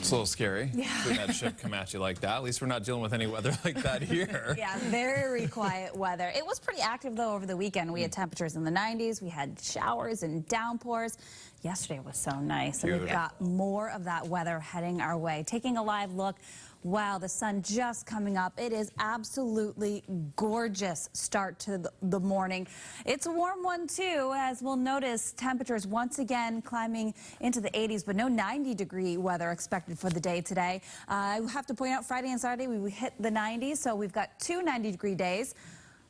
It's a little scary. Yeah. Seeing that ship come at you like that. At least we're not dealing with any weather like that here. Yeah, very quiet weather. It was pretty active, though, over the weekend. We had temperatures in the 90s. We had showers and downpours. Yesterday was so nice, and we've got more of that weather heading our way. Taking a live look. Wow, the sun just coming up. It is absolutely gorgeous start to the morning. It's a warm one, too, as we'll notice temperatures once again climbing into the 80s, but no 90-degree weather expected for the day today. I have to point out Friday and Saturday we hit the 90s, so we've got two 90-degree days.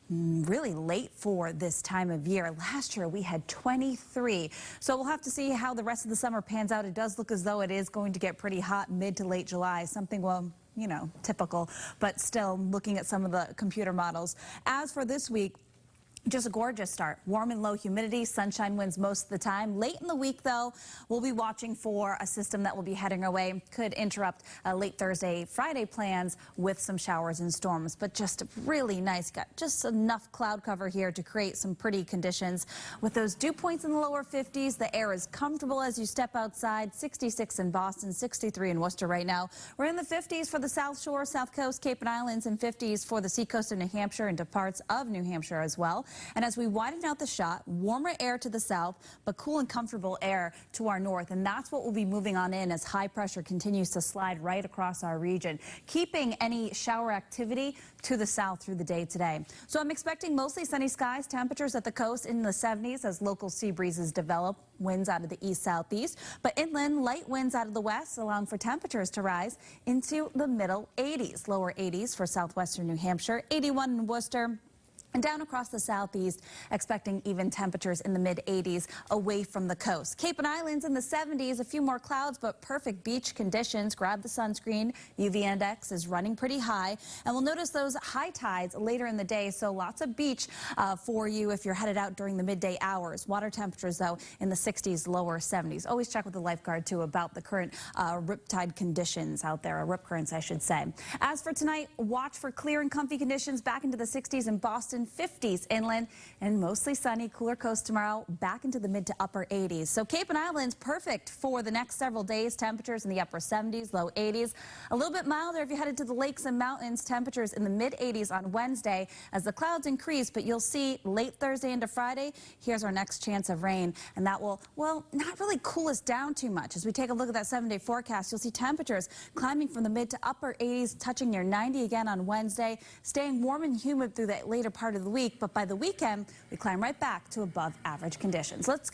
Really late for this time of year. Last year we had 23. So we'll have to see how the rest of the summer pans out. It does look as though it is going to get pretty hot mid to late July. Something, well, you know, typical, but still looking at some of the computer models. As for this week, just a gorgeous start. Warm and low humidity, sunshine winds most of the time. Late in the week, though, we'll be watching for a system that will be heading our way. Could interrupt late Thursday, Friday plans with some showers and storms, but just really nice. Got just enough cloud cover here to create some pretty conditions. With those dew points in the lower 50s, the air is comfortable as you step outside. 66 in Boston, 63 in Worcester right now. We're in the 50s for the South Shore, South Coast, Cape and Islands, and 50s for the seacoast of New Hampshire and to parts of New Hampshire as well. And as we widen out the shot, warmer air to the south, but cool and comfortable air to our north. And that's what we'll be moving on in as high pressure continues to slide right across our region, keeping any shower activity to the south through the day today. So I'm expecting mostly sunny skies, temperatures at the coast in the 70s as local sea breezes develop, winds out of the east-southeast. But inland, light winds out of the west, allowing for temperatures to rise into the middle 80s. Lower 80s for southwestern New Hampshire, 81 in Worcester. And down across the southeast, expecting even temperatures in the mid-80s away from the coast. Cape and Islands in the 70s, a few more clouds, but perfect beach conditions. Grab the sunscreen. UV index is running pretty high. And we'll notice those high tides later in the day, so lots of beach for you if you're headed out during the midday hours. Water temperatures, though, in the 60s, lower 70s. Always check with the lifeguard, too, about the current riptide conditions out there, or rip currents, I should say. As for tonight, watch for clear and comfy conditions back into the 60s in Boston. 50s inland and mostly sunny, cooler coast tomorrow, back into the mid to upper 80s. So Cape and Islands perfect for the next several days. Temperatures in the upper 70s, low 80s. A little bit milder if you headed to the lakes and mountains. Temperatures in the mid 80s on Wednesday as the clouds increase, but you'll see late Thursday into Friday, here's our next chance of rain. And that will, well, not really cool us down too much. As we take a look at that 7-day forecast, you'll see temperatures climbing from the mid to upper 80s, touching near 90 again on Wednesday, staying warm and humid through that later part of the week, but by the weekend, we climb right back to above average conditions. Let's go.